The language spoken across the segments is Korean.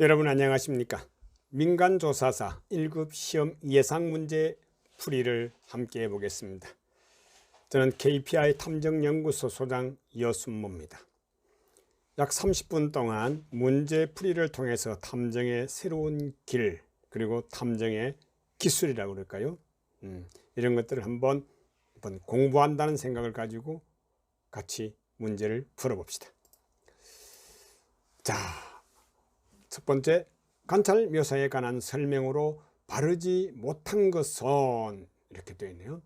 여러분 안녕하십니까? 민간조사사 1급 시험 예상문제 풀이를 함께 해보겠습니다. 저는 KPI 탐정연구소 소장 여순모입니다. 약 30분 동안 문제 풀이를 통해서 탐정의 새로운 길, 그리고 탐정의 기술이라고 그럴까요? 이런 것들을 한번 공부한다는 생각을 가지고 같이 문제를 풀어봅시다. 자, 첫 번째, 관찰 묘사에 관한 설명으로 바르지 못한 것은 이렇게 되어 있네요.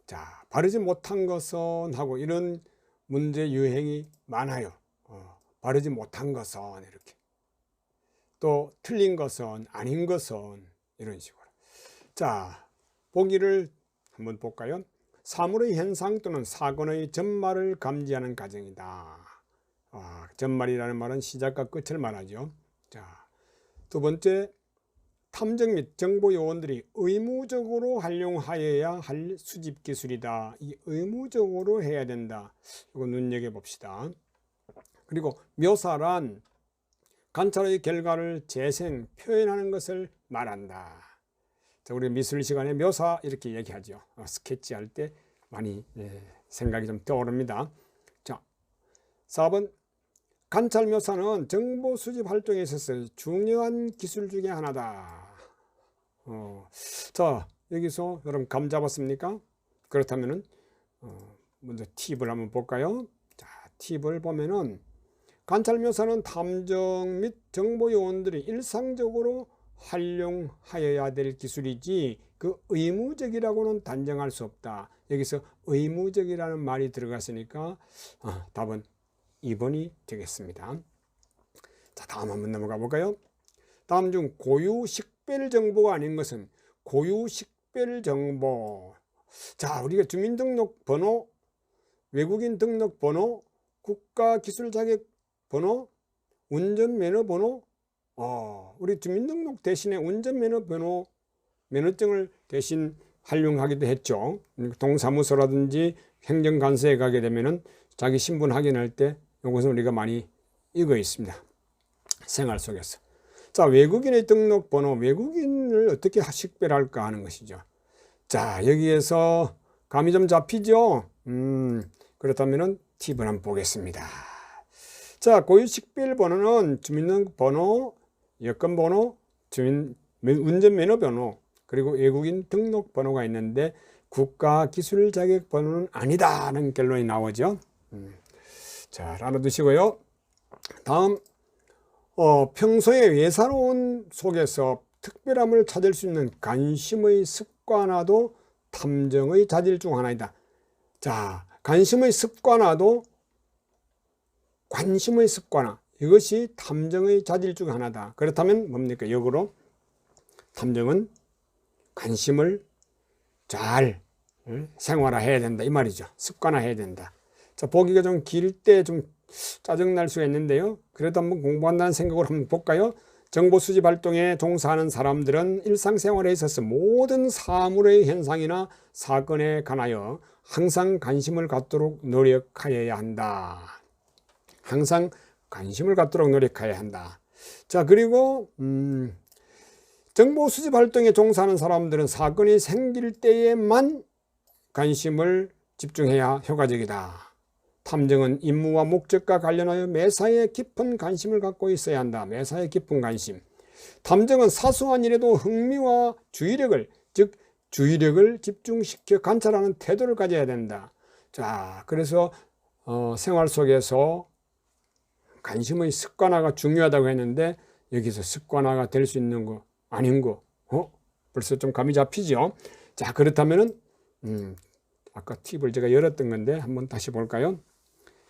자, 바르지 못한 것은 하고 이런 문제 유형이 많아요. 바르지 못한 것은 이렇게, 또 틀린 것은 아닌 것은 이런 식으로. 자, 보기를 한번 볼까요? 사물의 현상 또는 사건의 전말을 감지하는 과정이다. 전말이라는 말은 시작과 끝을 말하죠. 자, 두 번째, 탐정 및 정보 요원들이 의무적으로 활용하여야 할 수집 기술이다. 이 의무적으로 해야 된다. 이거 눈여겨봅시다. 그리고 묘사란 관찰의 결과를 재생, 표현하는 것을 말한다. 자, 우리 미술 시간에 묘사 이렇게 얘기하죠. 스케치할 때 많이 생각이 좀 떠오릅니다. 자, 4번, 관찰 묘사는 정보 수집 활동에 있어서 중요한 기술 중에 하나다. 자, 여기서 여러분 감 잡았습니까? 그렇다면은 먼저 팁을 한번 볼까요? 자, 팁을 보면은 관찰 묘사는 탐정 및 정보 요원들이 일상적으로 활용하여야 될 기술이지 그 의무적이라고는 단정할 수 없다. 여기서 의무적이라는 말이 들어갔으니까 답은 2번이 되겠습니다. 자, 다음 한번 넘어가 볼까요? 다음 중 고유 식별 정보가 아닌 것은 고유 식별 정보. 자, 우리가 주민등록번호, 외국인 등록번호, 국가기술자격번호, 운전면허번호, 우리 주민등록 대신에 운전면허번호, 면허증을 대신 활용하기도 했죠. 동사무소라든지 행정관서에 가게 되면은 자기 신분 확인할 때 이것은 우리가 많이 읽어 있습니다. 생활 속에서. 자, 외국인의 등록번호, 외국인을 어떻게 식별할까 하는 것이죠. 자, 여기에서 감이 좀 잡히죠? 그렇다면 팁을 한번 보겠습니다. 자, 고유 식별번호는 주민등록번호, 여권번호, 운전면허번호, 그리고 외국인 등록번호가 있는데 국가기술자격번호는 아니다는 결론이 나오죠. 자, 알아두시고요. 다음, 평소에 예사로운 속에서 특별함을 찾을 수 있는 관심의 습관화도 탐정의 자질 중 하나이다. 자, 관심의 습관화도 관심의 습관화, 이것이 탐정의 자질 중 하나다. 그렇다면 뭡니까? 역으로 탐정은 관심을 잘 생활화해야 된다 이 말이죠. 습관화해야 된다. 자, 보기가 좀 길 때 좀 짜증날 수가 있는데요. 그래도 한번 공부한다는 생각으로 한번 볼까요? 정보 수집 활동에 종사하는 사람들은 일상생활에 있어서 모든 사물의 현상이나 사건에 관하여 항상 관심을 갖도록 노력하여야 한다. 항상 관심을 갖도록 노력해야 한다. 자, 그리고 정보 수집 활동에 종사하는 사람들은 사건이 생길 때에만 관심을 집중해야 효과적이다. 탐정은 임무와 목적과 관련하여 매사에 깊은 관심을 갖고 있어야 한다. 매사에 깊은 관심. 탐정은 사소한 일에도 흥미와 주의력을, 즉 주의력을 집중시켜 관찰하는 태도를 가져야 된다. 자, 그래서 생활 속에서 관심의 습관화가 중요하다고 했는데 여기서 습관화가 될 수 있는 거 아닌 거 벌써 좀 감이 잡히죠. 자, 그렇다면은 아까 팁을 제가 열었던 건데 한번 다시 볼까요?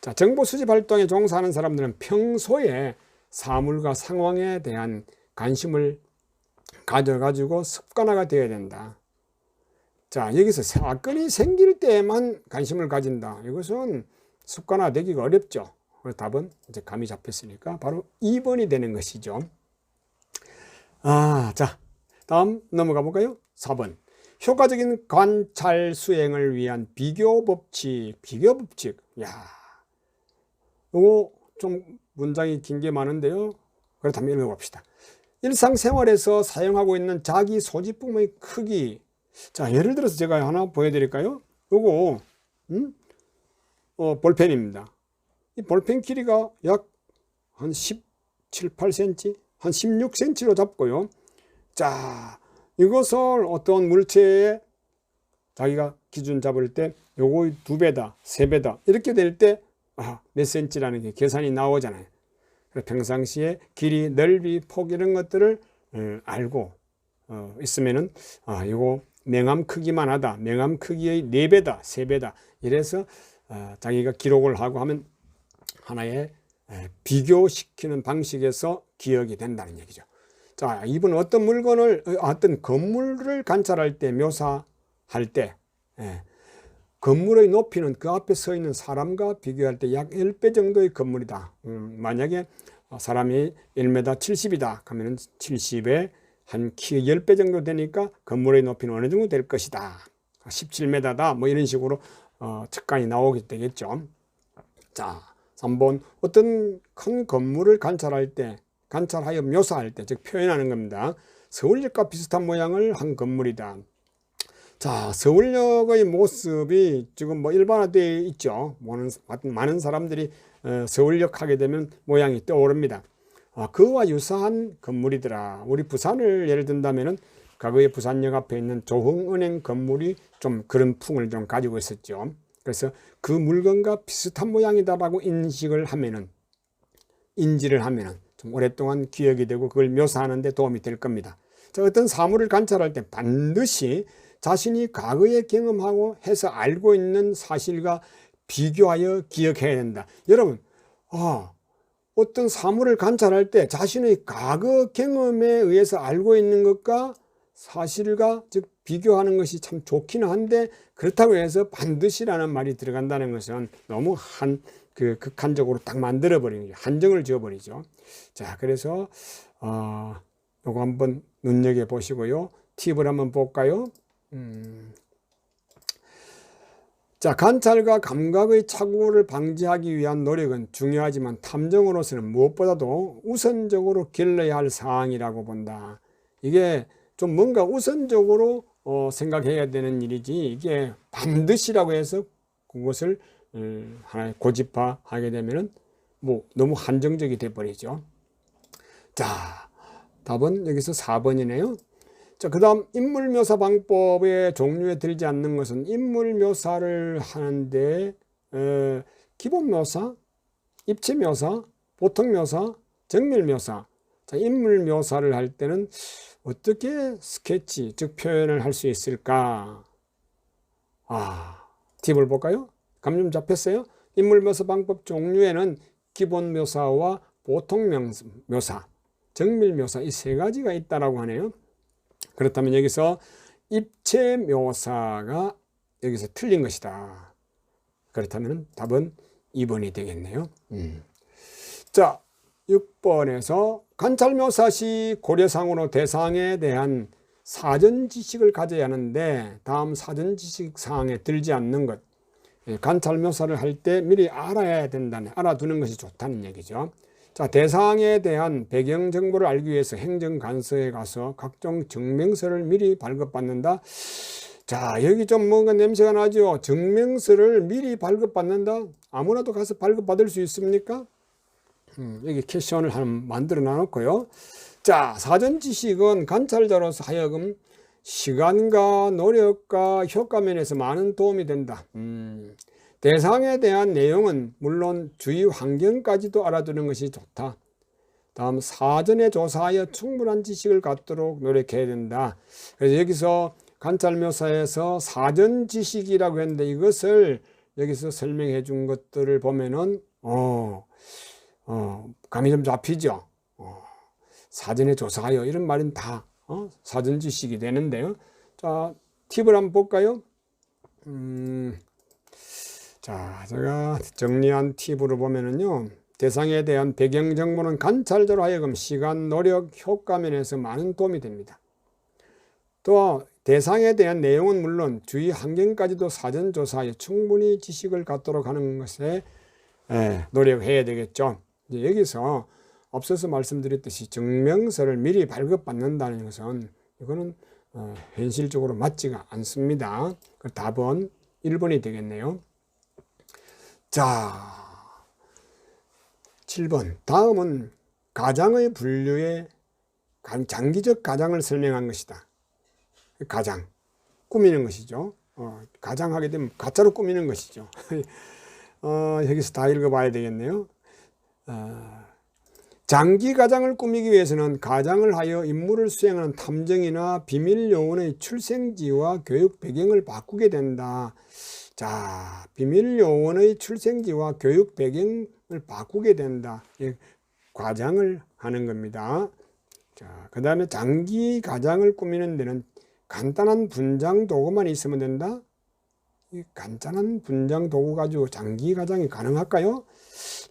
자, 정보 수집 활동에 종사하는 사람들은 평소에 사물과 상황에 대한 관심을 가져가지고 습관화가 되어야 된다. 자, 여기서 사건이 생길 때만 관심을 가진다. 이것은 습관화되기가 어렵죠. 그래서 답은 이제 감이 잡혔으니까 바로 2번이 되는 것이죠. 자, 다음 넘어가 볼까요? 4번. 효과적인 관찰 수행을 위한 비교 법칙. 비교 법칙. 야, 이거 좀 문장이 긴 게 많은데요. 그렇다면 읽어봅시다. 일상생활에서 사용하고 있는 자기 소지품의 크기. 자, 예를 들어서 제가 하나 보여드릴까요? 요거 볼펜입니다. 이 볼펜 길이가 약 한 17, 8cm, 한 16cm로 잡고요. 자, 이것을 어떤 물체에 자기가 기준 잡을 때 요거 2배다, 3배다 이렇게 될 때 몇 cm라는 게 계산이 나오잖아요. 그래서 평상시에 길이, 넓이, 폭 이런 것들을 알고 있으면은 요거 명암 크기만 하다, 명암 크기의 4배다, 3배다 이래서 자기가 기록을 하고 하면 하나의 비교시키는 방식에서 기억이 된다는 얘기죠. 자, 이분은 어떤 물건을, 어떤 건물을 관찰할 때, 묘사할 때, 건물의 높이는 그 앞에 서 있는 사람과 비교할 때 약 10배 정도의 건물이다. 만약에 사람이 1m 70이다 하면 70에 한 키 10배 정도 되니까 건물의 높이는 어느 정도 될 것이다. 17m다. 뭐 이런 식으로 측간이 나오게 되겠죠. 자, 3번 어떤 큰 건물을 관찰할 때, 관찰하여 묘사할 때, 즉 표현하는 겁니다. 서울역과 비슷한 모양을 한 건물이다. 자, 서울역의 모습이 지금 뭐 일반화되어 있죠. 많은 사람들이 서울역 하게 되면 모양이 떠오릅니다. 그와 유사한 건물이더라. 우리 부산을 예를 든다면은 과거에 부산역 앞에 있는 조흥은행 건물이 좀 그런 풍을 좀 가지고 있었죠. 그래서 그 물건과 비슷한 모양이다라고 인지를 하면은 좀 오랫동안 기억이 되고 그걸 묘사하는 데 도움이 될 겁니다. 자, 어떤 사물을 관찰할 때 반드시 자신이 과거에 경험하고 해서 알고 있는 사실과 비교하여 기억해야 된다. 여러분, 어떤 사물을 관찰할 때 자신의 과거 경험에 의해서 알고 있는 것과 사실과 즉 비교하는 것이 참 좋기는 한데 그렇다고 해서 반드시라는 말이 들어간다는 것은 너무 극한적으로 딱 만들어 버리는 거죠. 한정을 지어 버리죠. 자, 그래서 요거 한번 눈여겨 보시고요. 팁을 한번 볼까요? 자, 관찰과 감각의 착오를 방지하기 위한 노력은 중요하지만 탐정으로서는 무엇보다도 우선적으로 길러야 할 사항이라고 본다. 이게 좀 뭔가 우선적으로 생각해야 되는 일이지 이게 반드시라고 해서 그것을 하나의 고집화하게 되면은 뭐 너무 한정적이 돼 버리죠. 자, 답은 여기서 4번이네요. 자, 그 다음 인물 묘사 방법의 종류에 들지 않는 것은 인물 묘사를 하는데 기본 묘사, 입체 묘사, 보통 묘사, 정밀 묘사. 자, 인물 묘사를 할 때는 어떻게 스케치, 즉 표현을 할 수 있을까? 팁을 볼까요? 감 좀 잡혔어요? 인물 묘사 방법 종류에는 기본 묘사와 보통 묘사, 정밀 묘사 이 세 가지가 있다라고 하네요. 그렇다면 여기서 입체 묘사가 여기서 틀린 것이다. 그렇다면 답은 2번이 되겠네요. 자, 6번에서 관찰 묘사 시 고려상으로 대상에 대한 사전 지식을 가져야 하는데 다음 사전 지식 사항에 들지 않는 것. 관찰 묘사를 할 때 미리 알아야 된다는, 알아두는 것이 좋다는 얘기죠. 자, 대상에 대한 배경 정보를 알기 위해서 행정관서에 가서 각종 증명서를 미리 발급받는다. 자, 여기 좀 뭔가 냄새가 나죠. 증명서를 미리 발급받는다. 아무나도 가서 발급받을 수 있습니까? 여기 퀘션을 하나 만들어 놔놓고요. 자, 사전 지식은 관찰자로서 하여금 시간과 노력과 효과 면에서 많은 도움이 된다. 대상에 대한 내용은 물론 주위 환경까지도 알아두는 것이 좋다. 다음, 사전에 조사하여 충분한 지식을 갖도록 노력해야 된다. 그래서 여기서 관찰 묘사에서 사전 지식이라고 했는데 이것을 여기서 설명해 준 것들을 보면은 감이 좀 잡히죠. 사전에 조사하여 이런 말은 다 사전 지식이 되는데요. 자, 팁을 한번 볼까요? 자, 제가 정리한 팁으로 보면은요, 대상에 대한 배경 정보는 관찰자로 하여금 시간, 노력, 효과 면에서 많은 도움이 됩니다. 또 대상에 대한 내용은 물론 주위 환경까지도 사전 조사하여 충분히 지식을 갖도록 하는 것에 노력해야 되겠죠. 여기서 앞서서 말씀드렸듯이 증명서를 미리 발급받는다는 것은 이거는 현실적으로 맞지가 않습니다. 그 답은 1번이 되겠네요. 자, 7번. 다음은 가장의 분류의 장기적 가장을 설명한 것이다. 가장, 꾸미는 것이죠. 가장하게 되면 가짜로 꾸미는 것이죠. 여기서 다 읽어봐야 되겠네요. 장기 가장을 꾸미기 위해서는 가장을 하여 임무를 수행하는 탐정이나 비밀 요원의 출생지와 교육 배경을 바꾸게 된다. 자, 비밀 요원의 출생지와 교육 배경을 바꾸게 된다. 과장을 하는 겁니다. 자, 그 다음에 장기 가장을 꾸미는 데는 간단한 분장 도구만 있으면 된다. 이 간단한 분장 도구 가지고 장기 가장이 가능할까요?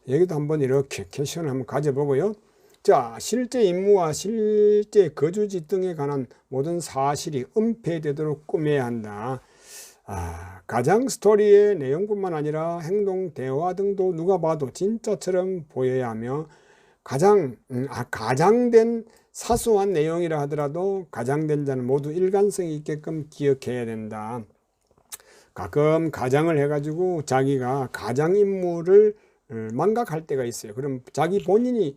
여기도 한번 이렇게 퀘션을 한번 가져보고요. 자, 실제 임무와 실제 거주지 등에 관한 모든 사실이 은폐되도록 꾸며야 한다. 가장 스토리의 내용뿐만 아니라 행동, 대화 등도 누가 봐도 진짜처럼 보여야 하며 가장된 사소한 내용이라 하더라도 가장된 자는 모두 일관성이 있게끔 기억해야 된다. 가끔 가장을 해가지고 자기가 가장 임무를 망각할 때가 있어요. 그럼 자기 본인이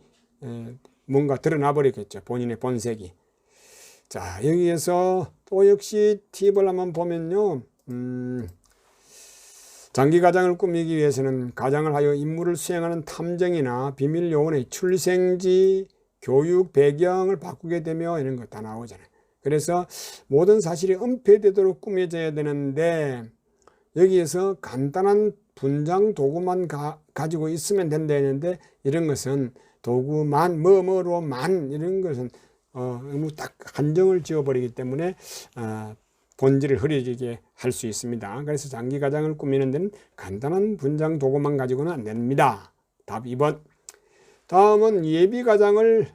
뭔가 드러나 버리겠죠. 본인의 본색이. 자, 여기에서 또 역시 팁을 한번 보면요. 장기 가장을 꾸미기 위해서는 가장을 하여 임무를 수행하는 탐정이나 비밀 요원의 출생지, 교육 배경을 바꾸게 되며 이런 거 다 나오잖아요. 그래서 모든 사실이 은폐되도록 꾸며져야 되는데 여기에서 간단한 분장 도구만 가지고 있으면 된다 했는데 이런 것은 도구만 뭐뭐로만 이런 것은 너무 딱 한정을 지어버리기 때문에 본질을 흐려지게 할 수 있습니다. 그래서 장기 가장을 꾸미는 데는 간단한 분장 도구만 가지고는 안 됩니다. 답 2번. 다음은 예비 가장이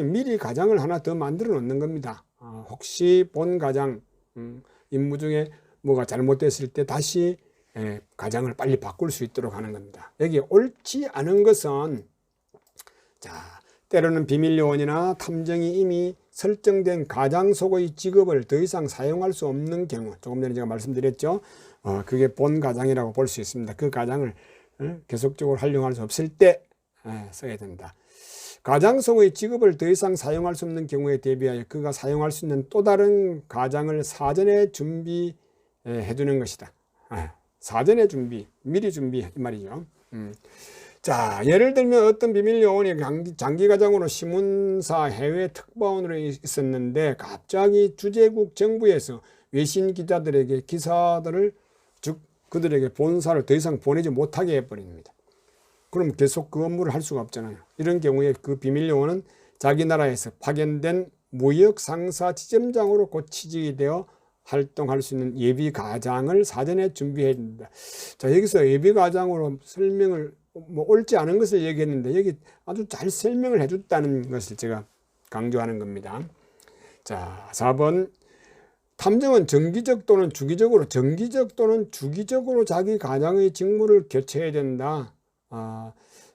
미리 가장을 하나 더 만들어 놓는 겁니다. 혹시 본 가장 임무 중에 뭐가 잘못됐을 때 다시 가장을 빨리 바꿀 수 있도록 하는 겁니다. 여기 옳지 않은 것은 때로는 비밀 요원이나 탐정이 이미 설정된 가장 속의 직업을 더 이상 사용할 수 없는 경우, 조금 전에 제가 말씀드렸죠. 그게 본 가장이라고 볼 수 있습니다. 그 가장을 계속적으로 활용할 수 없을 때 써야 된다. 가장 속의 직업을 더 이상 사용할 수 없는 경우에 대비하여 그가 사용할 수 있는 또 다른 가장을 사전에 준비해 두는 것이다. 사전에 준비, 미리 준비 이 말이죠. 자, 예를 들면 어떤 비밀 요원이 장기 가장으로 신문사 해외 특파원으로 있었는데 갑자기 주재국 정부에서 외신 기자들에게 기사들을 즉 그들에게 본사를 더 이상 보내지 못하게 해버립니다. 그럼 계속 그 업무를 할 수가 없잖아요. 이런 경우에 그 비밀 요원은 자기 나라에서 파견된 무역 상사 지점장으로 곧 취직이 되어 활동할 수 있는 예비 가장을 사전에 준비해야 됩니다. 자, 여기서 예비 가장으로 설명을 옳지 않은 것을 얘기했는데 여기 아주 잘 설명을 해줬다는 것을 제가 강조하는 겁니다. 자, 4번. 탐정은 정기적 또는 주기적으로 자기 가장의 직무를 교체해야 된다.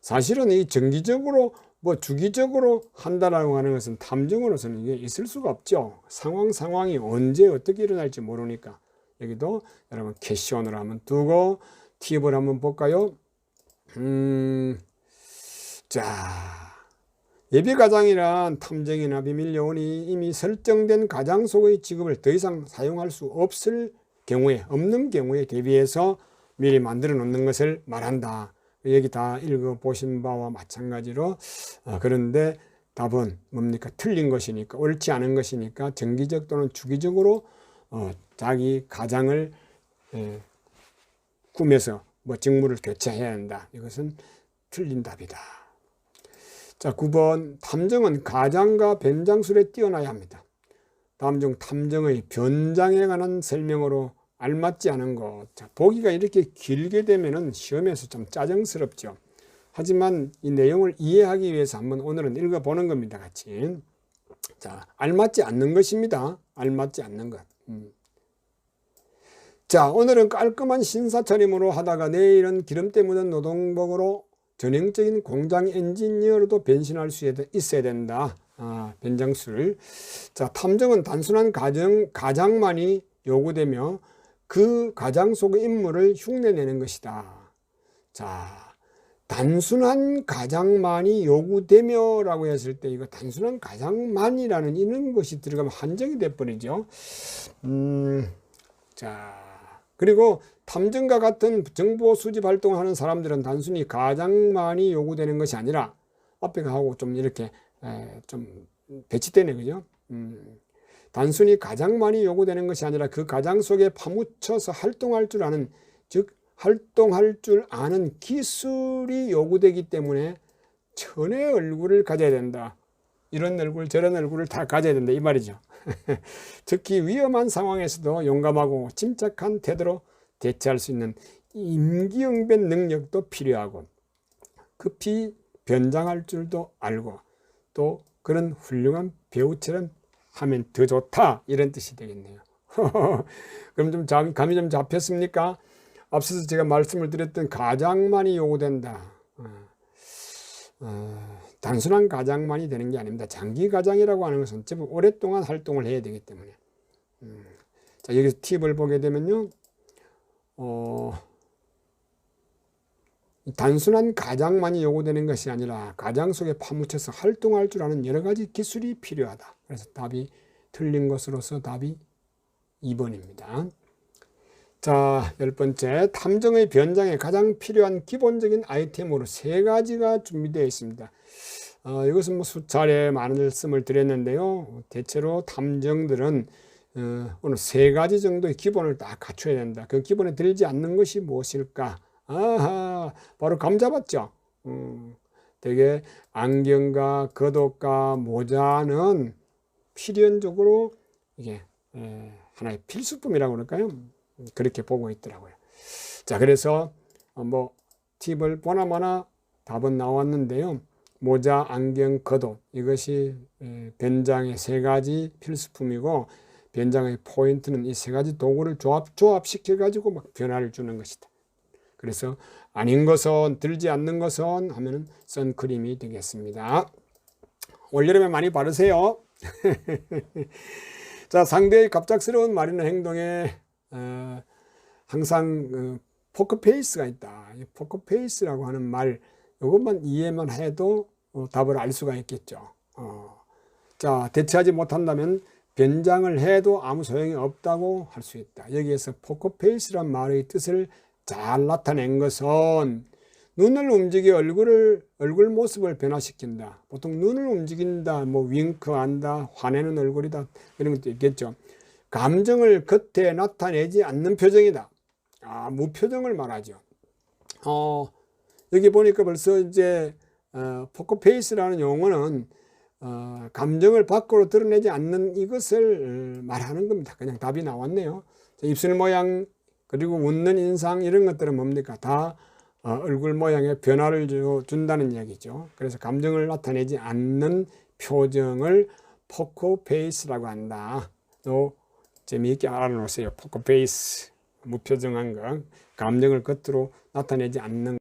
사실은 이 정기적으로 주기적으로 한다라고 하는 것은 탐정으로서는 이게 있을 수가 없죠. 상황이 언제 어떻게 일어날지 모르니까. 여기도 여러분 퀘션으로 한번 두고 팁을 한번 볼까요? 자, 예비 가장이란 탐정이나 비밀 요원이 이미 설정된 가장 속의 직업을 더 이상 사용할 수 없는 경우에 대비해서 미리 만들어 놓는 것을 말한다. 여기 다 읽어보신 바와 마찬가지로 그런데 답은 뭡니까? 틀린 것이니까, 옳지 않은 것이니까 정기적 또는 주기적으로 자기 가장을 꾸며서 직무를 교체해야 한다. 이것은 틀린 답이다. 자, 9번. 탐정은 가장과 변장술에 뛰어나야 합니다. 다음 중 탐정의 변장에 관한 설명으로 알맞지 않은 것. 자, 보기가 이렇게 길게 되면은 시험에서 좀 짜증스럽죠. 하지만 이 내용을 이해하기 위해서 한번 오늘은 읽어보는 겁니다. 같이. 자, 알맞지 않는 것입니다. 알맞지 않는 것. 자, 오늘은 깔끔한 신사 차림으로 하다가 내일은 기름때 묻은 노동복으로 전형적인 공장 엔지니어로도 변신할 수 있어야 된다. 변장술. 자, 탐정은 단순한 가장만이 요구되며 그 가장 속의 인물을 흉내내는 것이다. 자, 단순한 가장만이 요구되며 라고 했을 때 이거 단순한 가장만이라는 이런 것이 들어가면 한정이 돼버리죠. 자, 그리고 탐정과 같은 정보 수집 활동을 하는 사람들은 단순히 가장만이 요구되는 것이 아니라 앞에 하고 좀 이렇게 좀 배치되네, 그죠? 단순히 가장만이 요구되는 것이 아니라 그 가장 속에 파묻혀서 활동할 줄 아는, 즉 활동할 줄 아는 기술이 요구되기 때문에 천의 얼굴을 가져야 된다. 이런 얼굴 저런 얼굴을 다 가져야 된다 이 말이죠. 특히 위험한 상황에서도 용감하고 침착한 태도로 대처할 수 있는 임기응변 능력도 필요하고 급히 변장할 줄도 알고 또 그런 훌륭한 배우처럼 하면 더 좋다 이런 뜻이 되겠네요. 그럼 좀 감이 좀 잡혔습니까? 앞서서 제가 말씀을 드렸던 가장만이 요구된다. 단순한 가장만이 되는 게 아닙니다. 장기 가장이라고 하는 것은 제법 오랫동안 활동을 해야 되기 때문에. 자, 여기서 팁을 보게 되면요. 단순한 가장만이 요구되는 것이 아니라 가장 속에 파묻혀서 활동할 줄 아는 여러 가지 기술이 필요하다. 그래서 답이 틀린 것으로서 답이 2번입니다. 자, 10번째, 탐정의 변장에 가장 필요한 기본적인 아이템으로 3가지가 준비되어 있습니다. 이것은 뭐 수차례 말씀을 드렸는데요. 대체로 탐정들은 오늘 3가지 정도의 기본을 딱 갖춰야 된다. 그 기본에 들지 않는 것이 무엇일까? 아하, 바로 감 잡았죠. 되게 안경과 겉옷과 모자는 필연적으로 이게 하나의 필수품이라고 그럴까요? 그렇게 보고 있더라고요. 자, 그래서 뭐 팁을 보나마나 답은 나왔는데요. 모자, 안경, 겉옷 이것이 변장의 3가지 필수품이고 변장의 포인트는 이 3가지 도구를 조합시켜 가지고 막 변화를 주는 것이다. 그래서 아닌 것은 들지 않는 것은 하면은 선크림이 되겠습니다. 올여름에 많이 바르세요. 자, 상대의 갑작스러운 말이나 행동에 항상 포커페이스가 있다. 이 포커페이스라고 하는 말 이것만 이해만 해도 답을 알 수가 있겠죠. 자, 대처하지 못한다면 변장을 해도 아무 소용이 없다고 할 수 있다. 여기에서 포커페이스란 말의 뜻을 잘 나타낸 것은 눈을 움직여 얼굴 모습을 변화시킨다. 보통 눈을 움직인다, 뭐 윙크한다, 화내는 얼굴이다 이런 것도 있겠죠. 감정을 겉에 나타내지 않는 표정이다. 무표정을 말하죠. 여기 보니까 벌써 이제 포커페이스라는 용어는 감정을 밖으로 드러내지 않는 이것을 말하는 겁니다. 그냥 답이 나왔네요. 입술 모양 그리고 웃는 인상 이런 것들은 뭡니까? 다 얼굴 모양에 변화를 준다는 이야기죠. 그래서 감정을 나타내지 않는 표정을 포커페이스라고 한다. 또 재미있게 알아놓으세요. 포커페이스, 무표정한 거, 감정을 겉으로 나타내지 않는